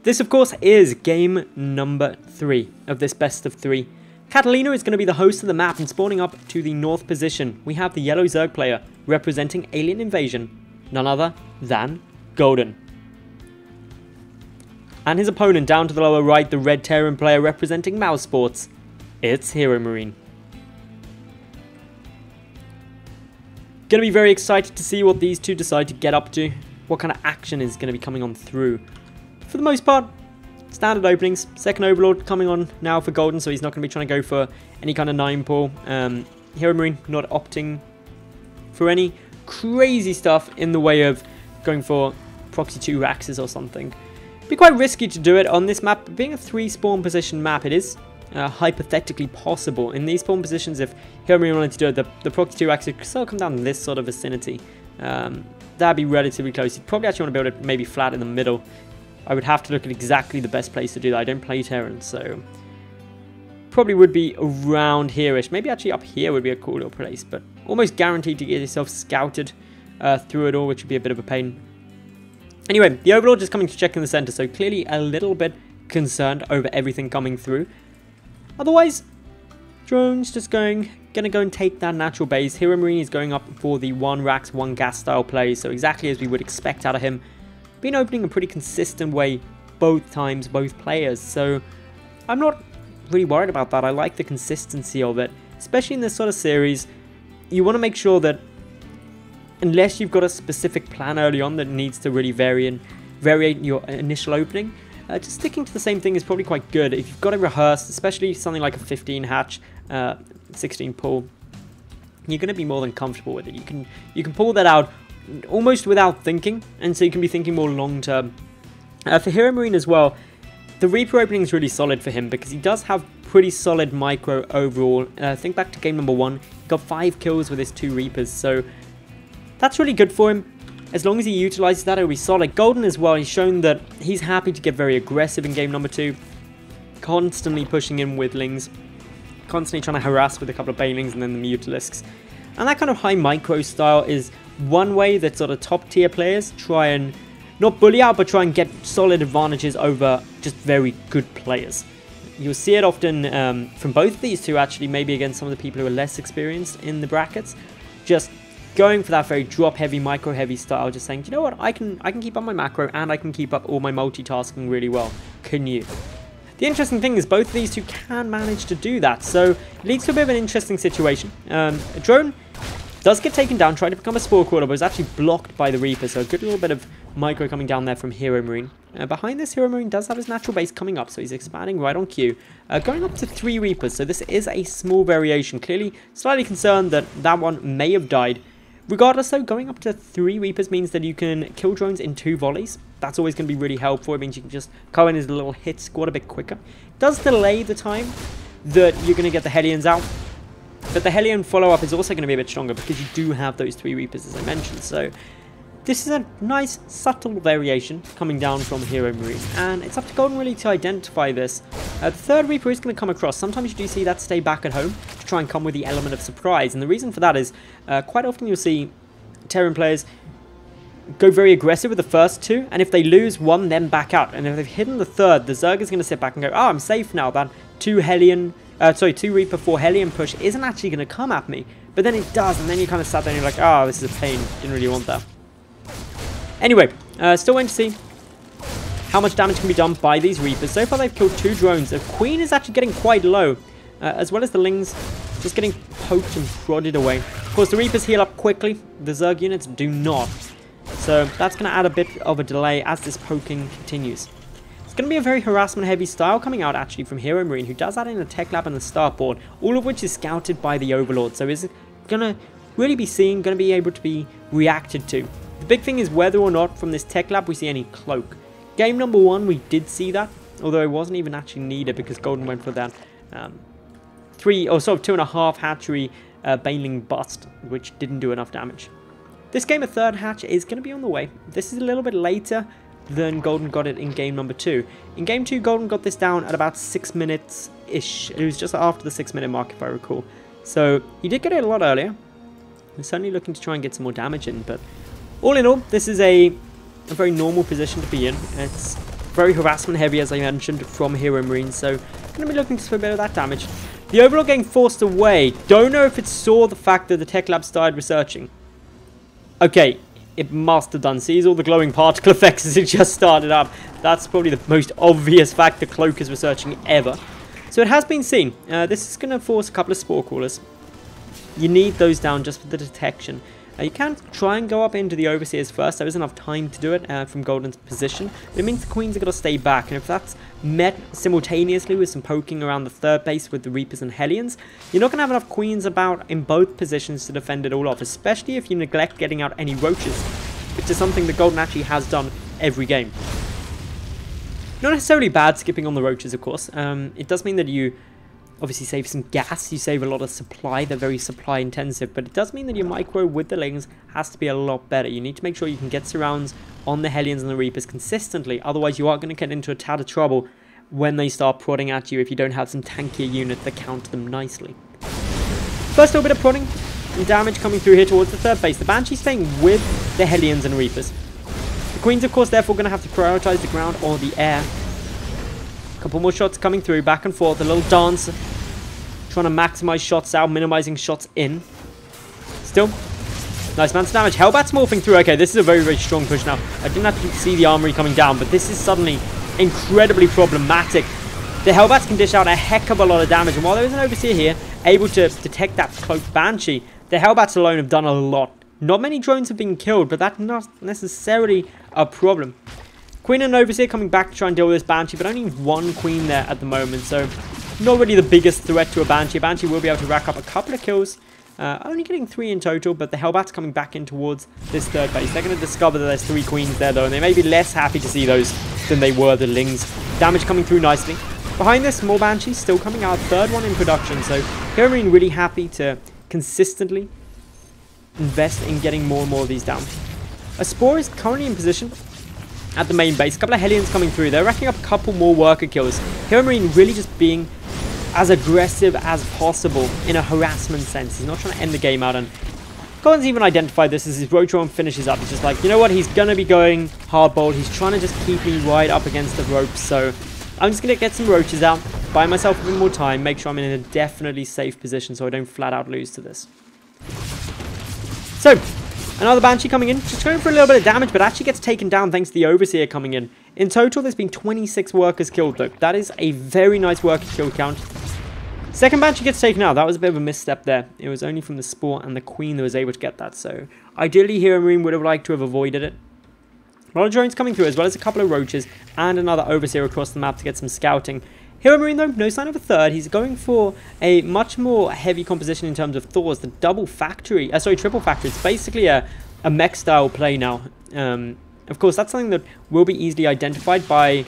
This, of course, is game number 3 of this best of 3. Catalina is going to be the host of the map, and spawning up to the north position, we have the yellow Zerg player representing Alien Invasion, none other than Golden. And his opponent down to the lower right, the red Terran player representing Mouse Sports, it's HeroMarine. Going to be very excited to see what these two decide to get up to, what kind of action is going to be coming on through. For the most part, standard openings. Second Overlord coming on now for Golden, so he's not going to be trying to go for any kind of 9-pull. HeroMarine not opting for any crazy stuff in the way of going for proxy 2 Raxes or something. It'd be quite risky to do it on this map. Being a 3 spawn position map, it is hypothetically possible. In these spawn positions, if HeroMarine wanted to do it, the proxy 2 Raxes could still come down in this sort of vicinity. That'd be relatively close. You'd probably actually want to build it maybe flat in the middle. I would have to look at exactly the best place to do that. I don't play Terran, so probably would be around here-ish. Maybe actually up here would be a cool little place, but almost guaranteed to get yourself scouted through it all, which would be a bit of a pain. Anyway, the Overlord just coming to check in the center, so clearly a little bit concerned over everything coming through. Otherwise, drones just gonna go and take that natural base. HeroMarine is going up for the 1 Rax, 1 gas style play, so exactly as we would expect out of him. Been opening a pretty consistent way both times, both players, so I'm not really worried about that. I like the consistency of it, especially in this sort of series. You want to make sure that unless you've got a specific plan early on that needs to really variate your initial opening, just sticking to the same thing is probably quite good. If you've got it rehearsed, especially something like a 15 hatch, 16 pull, you're going to be more than comfortable with it. You can pull that out almost without thinking, and so you can be thinking more long term. For HeroMarine as well, the Reaper opening is really solid for him because he does have pretty solid micro overall. Think back to game number 1, he got 5 kills with his 2 Reapers, so that's really good for him. As long as he utilizes that, it'll be solid. Golden as well, he's shown that he's happy to get very aggressive in game number 2, constantly pushing in with Lings, constantly trying to harass with a couple of Banelings and then the Mutalisks. And that kind of high micro style is one way that sort of top tier players try and not bully out, but try and get solid advantages over just very good players. You'll see it often from both of these two, actually, maybe against some of the people who are less experienced in the brackets, just going for that very drop heavy, micro heavy style, just saying, do you know what, I can keep up my macro and I can keep up all my multitasking really well. Can you? The interesting thing is both of these two can manage to do that, so it leads to a bit of an interesting situation. A drone does get taken down, trying to become a Spore Crawler, but is actually blocked by the Reaper, so a good little bit of micro coming down there from HeroMarine. Behind this, HeroMarine does have his natural base coming up, so he's expanding right on cue. Going up to 3 Reapers, so this is a small variation. Clearly, slightly concerned that that one may have died. Regardless though, going up to 3 Reapers means that you can kill drones in 2 volleys. That's always going to be really helpful. It means you can just come in as a little hit squad a bit quicker. It does delay the time that you're going to get the Hellions out. But the Hellion follow-up is also going to be a bit stronger because you do have those 3 Reapers, as I mentioned. So this is a nice, subtle variation coming down from HeroMarine. And it's up to Golden really to identify this. The 3rd Reaper is going to come across. Sometimes you do see that stay back at home to try and come with the element of surprise. And the reason for that is quite often you'll see Terran players go very aggressive with the first 2. And if they lose 1, then back out. And if they've hidden the 3rd, the Zerg is going to sit back and go, oh, I'm safe now. That 2 Reaper 4 Hellion push isn't actually going to come at me. But then it does, and then you kind of sat there and you're like, oh, this is a pain. Didn't really want that. Anyway, still waiting to see how much damage can be done by these Reapers. So far they've killed 2 drones. The Queen is actually getting quite low, as well as the Lings just getting poked and prodded away. Of course, the Reapers heal up quickly. The Zerg units do not. So that's going to add a bit of a delay as this poking continues. It's going to be a very harassment-heavy style coming out, actually, from HeroMarine, who does add in a tech lab and the starboard, all of which is scouted by the Overlord. So is it going to really be seen, going to be able to be reacted to? The big thing is whether or not from this tech lab we see any cloak. Game number 1, we did see that, although it wasn't even actually needed because Golden went for that 2.5 hatchery Baneling bust, which didn't do enough damage. This game, a 3rd hatch is going to be on the way. This is a little bit later than Golden got it in game number 2. In game 2, Golden got this down at about 6 minutes-ish. It was just after the 6-minute mark, if I recall. So he did get it a lot earlier. He's certainly looking to try and get some more damage in, but all in all, this is a very normal position to be in. It's very harassment heavy, as I mentioned, from HeroMarine, so going to be looking for a bit of that damage. The Overlord getting forced away. Don't know if it saw the fact that the tech lab started researching. Okay, it must have done. Sees all the glowing particle effects as it just started up. That's probably the most obvious fact the cloak is researching ever. So it has been seen. This is going to force a couple of spore crawlers. You need those down just for the detection. You can try and go up into the Overseers first. There isn't enough time to do it from Golden's position. But it means the Queens are going to stay back. And if that's met simultaneously with some poking around the third base with the Reapers and Hellions, you're not going to have enough Queens about in both positions to defend it all off. Especially if you neglect getting out any Roaches, which is something that Golden actually has done every game. Not necessarily bad skipping on the Roaches, of course. It does mean that you obviously save some gas, you save a lot of supply, they're very supply intensive, but it does mean that your micro with the Lings has to be a lot better. You need to make sure you can get surrounds on the Hellions and the Reapers consistently, otherwise you are going to get into a tad of trouble when they start prodding at you if you don't have some tankier units that counter them nicely. First little bit of prodding and damage coming through here towards the third base. The Banshee staying with the Hellions and Reapers. The Queens, of course, therefore going to have to prioritize the ground or the air. Couple more shots coming through, back and forth, a little dance. Trying to maximize shots out, minimizing shots in. Still, nice amount of damage. Hellbat's morphing through. Okay, this is a very, very strong push now. I didn't actually see the armory coming down, but this is suddenly incredibly problematic. The Hellbats can dish out a heck of a lot of damage, and while there is an Overseer here, able to detect that cloaked Banshee, the Hellbats alone have done a lot. Not many drones have been killed, but that's not necessarily a problem. Queen and Overseer coming back to try and deal with this Banshee, but only one Queen there at the moment, so not really the biggest threat to a Banshee. A Banshee will be able to rack up a couple of kills, only getting 3 in total, but the Hellbats coming back in towards this third base. They're going to discover that there's 3 Queens there, though, and they may be less happy to see those than they were the Lings. Damage coming through nicely. Behind this, more Banshees still coming out, third one in production, so HeroMarine really happy to consistently invest in getting more and more of these down. A Spore is currently in position at the main base. A couple of Hellions coming through. They're racking up a couple more worker kills. HeroMarine really just being as aggressive as possible in a harassment sense. He's not trying to end the game out, and Colin's even identified this as his Roach finishes up. He's just like, you know what, he's going to be going hardball. He's trying to just keep me right up against the ropes, so I'm just going to get some Roaches out, buy myself a bit more time, make sure I'm in a definitely safe position so I don't flat out lose to this. So, another Banshee coming in, just going for a little bit of damage, but actually gets taken down thanks to the Overseer coming in. In total, there's been 26 workers killed, though. That is a very nice worker kill count. Second Banshee gets taken out. That was a bit of a misstep there. It was only from the Spore and the Queen that was able to get that, so ideally HeroMarine would have liked to have avoided it. A lot of drones coming through, as well as a couple of Roaches and another Overseer across the map to get some scouting. HeroMarine, though, no sign of a third. He's going for a much more heavy composition in terms of Thors. The triple factory. It's basically a mech style play now. Of course, that's something that will be easily identified by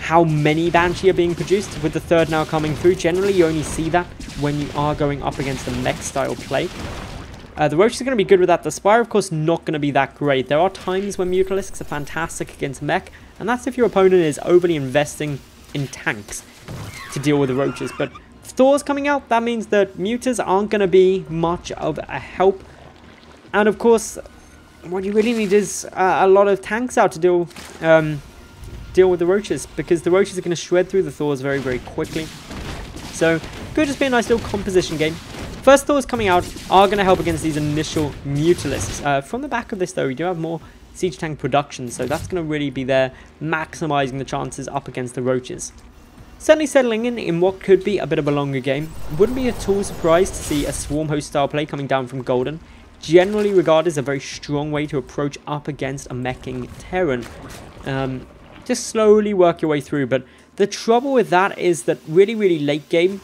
how many Banshee are being produced, with the third now coming through. Generally, you only see that when you are going up against a mech style play. The Roaches are going to be good with that. The Spire, of course, not going to be that great. There are times when Mutalisks are fantastic against mech, and that's if your opponent is overly investing in tanks to deal with the Roaches. But Thors coming out, that means that Mutas aren't going to be much of a help. And of course, what you really need is a lot of tanks out to deal with the Roaches, because the Roaches are going to shred through the Thors very, very quickly. So could just be a nice little composition game. First Thors coming out are going to help against these initial Mutalisks. From the back of this, though, we do have more siege tank production, so that's going to really be there, maximizing the chances up against the Roaches. Certainly settling in what could be a bit of a longer game. Wouldn't be at all surprised to see a Swarm Host style play coming down from Golden. Generally regarded as a very strong way to approach up against a meching Terran. Just slowly work your way through, but the trouble with that is that really, really late game,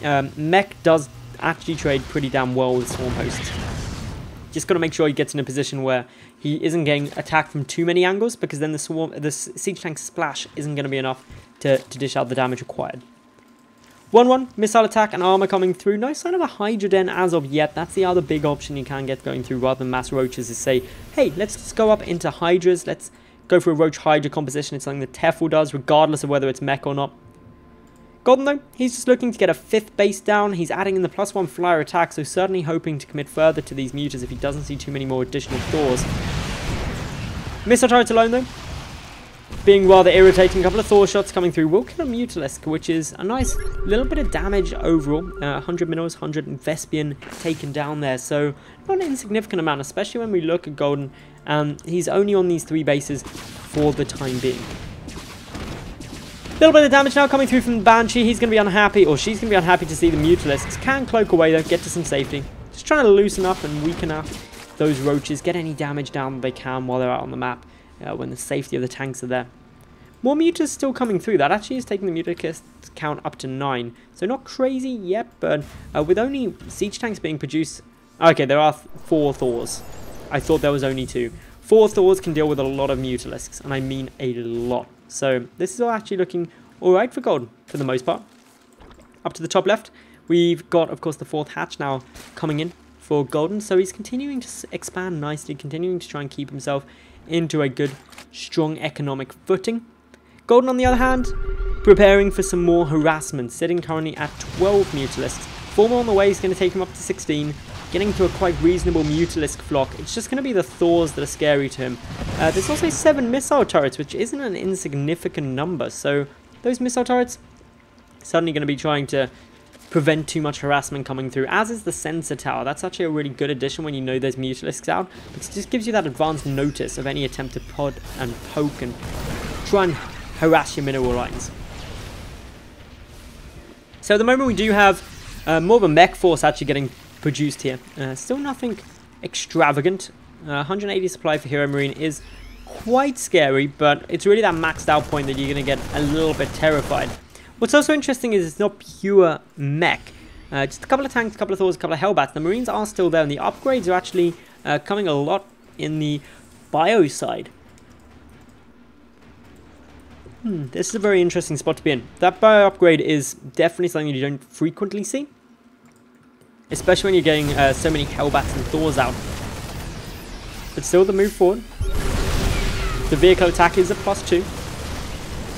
mech does actually trade pretty damn well with Swarm Hosts. Just got to make sure he gets in a position where he isn't getting attacked from too many angles, because then the siege tank splash isn't going to be enough to dish out the damage required. 1-1, missile attack and armor coming through. No sign of a Hydra Den as of yet. That's the other big option you can get going through rather than mass Roaches, is say, hey, let's just go up into Hydras. Let's go for a Roach Hydra composition. It's something that Tefl does, regardless of whether it's mech or not. Golden, though, he's just looking to get a 5th base down. He's adding in the +1 flyer attack, so certainly hoping to commit further to these Mutas if he doesn't see too many more additional Thors. Missile turrets alone, though, being rather irritating. A couple of Thor shots coming through will kill a Mutalisk, which is a nice little bit of damage overall. 100 minerals, 100 Vespian taken down there, so not an insignificant amount, especially when we look at Golden. He's only on these 3 bases for the time being. Little bit of damage now coming through from the Banshee. He's going to be unhappy, or she's going to be unhappy to see the Mutalisks. Can cloak away though, get to some safety. Just trying to loosen up and weaken up those roaches, get any damage down that they can while they're out on the map, when the safety of the tanks are there. More mutas still coming through. That actually is taking the Mutalisk count up to 9. So not crazy yet, but with only siege tanks being produced... Okay, there are 4 Thors. I thought there was only 2. 4 Thors can deal with a lot of Mutalisks, and I mean a lot. So this is all actually looking alright for Golden, for the most part. Up to the top left, we've got, of course, the 4th hatch now coming in for Golden. So he's continuing to expand nicely, continuing to try and keep himself into a good, strong economic footing. Golden, on the other hand, preparing for some more harassment, sitting currently at 12 Mutalisks. 4 more on the way is going to take him up to 16. Getting to a quite reasonable Mutalisk flock. It's just going to be the Thors that are scary to him. There's also 7 missile turrets, which isn't an insignificant number. So those missile turrets suddenly going to be trying to prevent too much harassment coming through, as is the sensor tower. That's actually a really good addition when you know there's Mutalisks out, because it just gives you that advanced notice of any attempt to pod and poke and try and harass your mineral lines. So at the moment we do have more of a mech force actually getting produced here. Still nothing extravagant. 180 supply for HeroMarine is quite scary, but it's really that maxed out point that you're going to get a little bit terrified. What's also interesting is it's not pure mech. Just a couple of tanks, a couple of Thors, a couple of Hellbats. The Marines are still there, and the upgrades are actually coming a lot in the bio side. This is a very interesting spot to be in. That bio upgrade is definitely something you don't frequently see, especially when you're getting so many Hellbats and Thors out. But still, the move forward. The vehicle attack is a +2.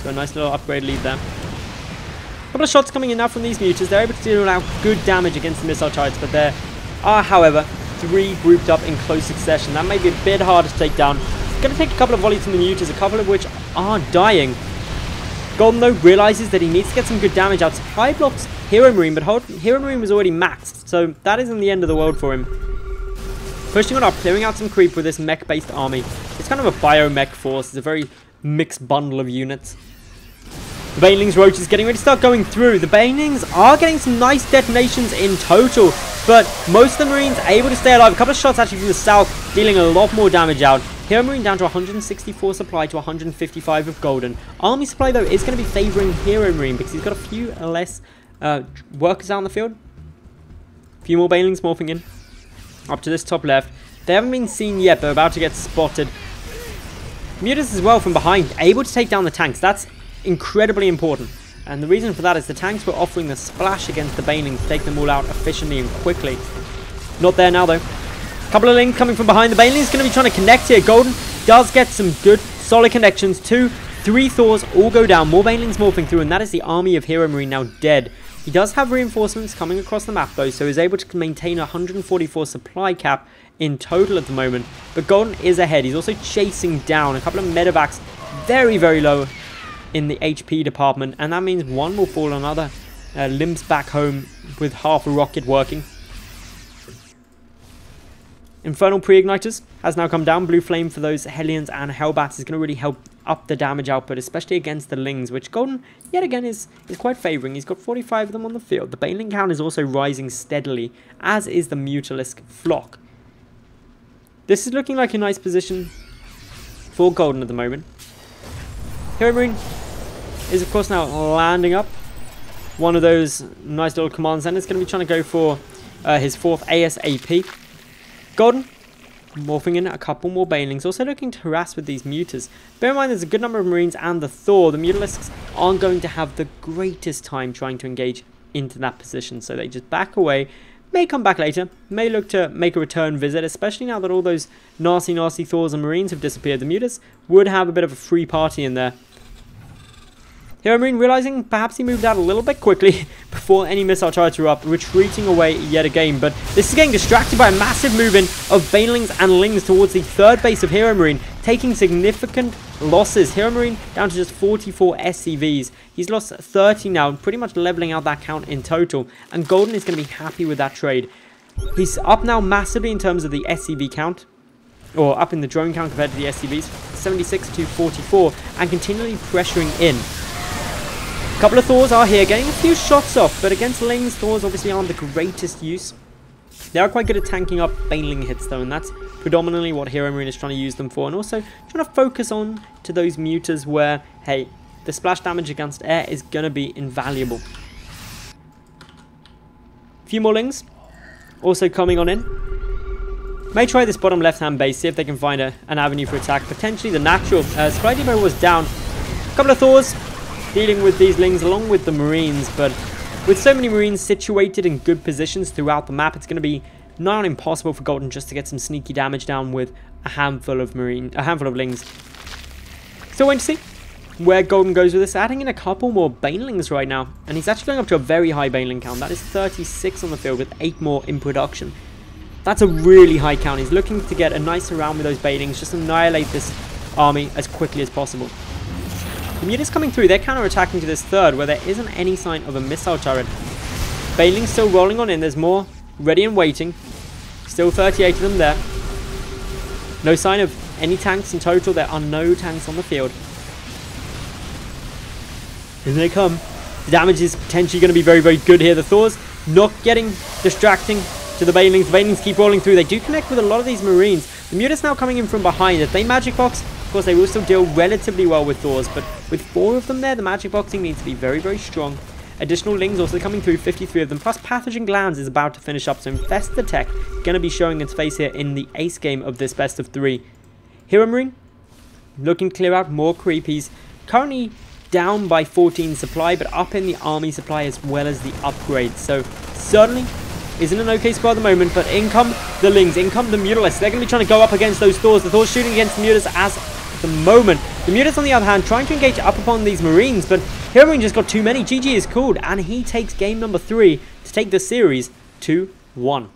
So a nice little upgrade lead there. A couple of shots coming in now from these mutas. They're able to deal out good damage against the missile turrets, but there are, however, 3 grouped up in close succession. That may be a bit harder to take down. It's going to take a couple of volleys from the mutas, a couple of which are dying. Golden, though, realizes that he needs to get some good damage out. Supply blocks HeroMarine, but HeroMarine was already maxed, so that isn't the end of the world for him. Pushing on up, clearing out some creep with this mech-based army. It's kind of a bio-mech force. It's a very mixed bundle of units. The Banelings Roach is getting ready to start going through. The Banelings are getting some nice detonations in total, but most of the Marines are able to stay alive. A couple of shots actually from the south, dealing a lot more damage out. HeroMarine down to 164 supply to 155 of Golden. Army supply, though, is going to be favouring HeroMarine because he's got a few less workers out in the field. A few more Banelings morphing in. Up to this top left. They haven't been seen yet, but they're about to get spotted. Mutas as well from behind, able to take down the tanks. That's incredibly important. And the reason for that is the tanks were offering the splash against the Banelings to take them all out efficiently and quickly. Not there now, though. Couple of links coming from behind. The Banelings going to be trying to connect here. Golden does get some good, solid connections. 2, 3 Thors all go down. More Banelings morphing through, and that is the army of HeroMarine now dead. He does have reinforcements coming across the map, though, so he's able to maintain a 144 supply cap in total at the moment. But Golden is ahead. He's also chasing down a couple of medevacs very, very low in the HP department, and that means one will fall on other limps back home with half a rocket working. Infernal Pre-Igniters has now come down. Blue Flame for those Hellions and Hellbats is going to really help up the damage output, especially against the Lings, which Golden, yet again, is quite favouring. He's got 45 of them on the field. The Baneling count is also rising steadily, as is the Mutalisk flock. This is looking like a nice position for Golden at the moment. HeroMarine is, of course, now landing up. One of those nice little command centers going to be trying to go for his 4th ASAP. Golden morphing in a couple more Banelings, also looking to harass with these mutas. Bear in mind there's a good number of Marines and the Thor. The Mutalisks aren't going to have the greatest time trying to engage into that position, so they just back away. May come back later, may look to make a return visit, especially now that all those nasty Thors and Marines have disappeared. The mutas would have a bit of a free party in there. HeroMarine realizing perhaps he moved out a little bit quickly before any missile turrets were up, retreating away yet again. But this is getting distracted by a massive movement of Banelings and Lings towards the 3rd base of HeroMarine. taking significant losses. HeroMarine down to just 44 SCVs. He's lost 30 now, pretty much leveling out that count in total. And Golden is going to be happy with that trade. He's up now massively in terms of the SCV count, or up in the drone count compared to the SCVs, 76 to 44, and continually pressuring in. A couple of Thors are here, getting a few shots off, but against Lings, Thors obviously aren't the greatest use. They are quite good at tanking up Baneling hits though, and that's predominantly what HeroMarine is trying to use them for, and also trying to focus on to those mutas where, hey, the splash damage against air is going to be invaluable. A few more Lings also coming on in. May try this bottom left-hand base, see if they can find an avenue for attack. Potentially the natural. Supply Depot was down. A couple of Thors dealing with these Lings along with the Marines, but with so many Marines situated in good positions throughout the map, it's going to be nigh on impossible for Golden just to get some sneaky damage down with a handful of Lings. Still waiting to see where Golden goes with this, adding in a couple more Banelings right now, and he's actually going up to a very high Baneling count. That is 36 on the field with 8 more in production. That's a really high count. He's looking to get a nice round with those Banelings, just annihilate this army as quickly as possible. The mutas coming through, they're counter-attacking to this third, where there isn't any sign of a missile turret. Banelings still rolling on in, there's more ready and waiting. Still 38 of them there. No sign of any tanks in total, there are no tanks on the field. Here they come. The damage is potentially going to be very, very good here. The Thors not getting distracting to the Banelings. The Banelings keep rolling through. They do connect with a lot of these Marines. The mutas now coming in from behind. If they magic box, of course they will still deal relatively well with Thors, but with 4 of them there, the magic boxing needs to be very, very strong. Additional Lings also coming through, 53 of them, plus Pathogen Glands is about to finish up, so Infest the Tech going to be showing its face here in the ace game of this best of 3. HeroMarine looking to clear out more creepies. Currently down by 14 supply, but up in the army supply as well as the upgrades, so certainly is in an okay spot at the moment, but in come the Lings, in come the Mutalisks. They're going to be trying to go up against those Thors. The Thors shooting against the Mutas as the moment. The Mutas, on the other hand, trying to engage up upon these Marines, but HeroMarine just got too many. GG is called, and he takes game number 3 to take the series 2-1.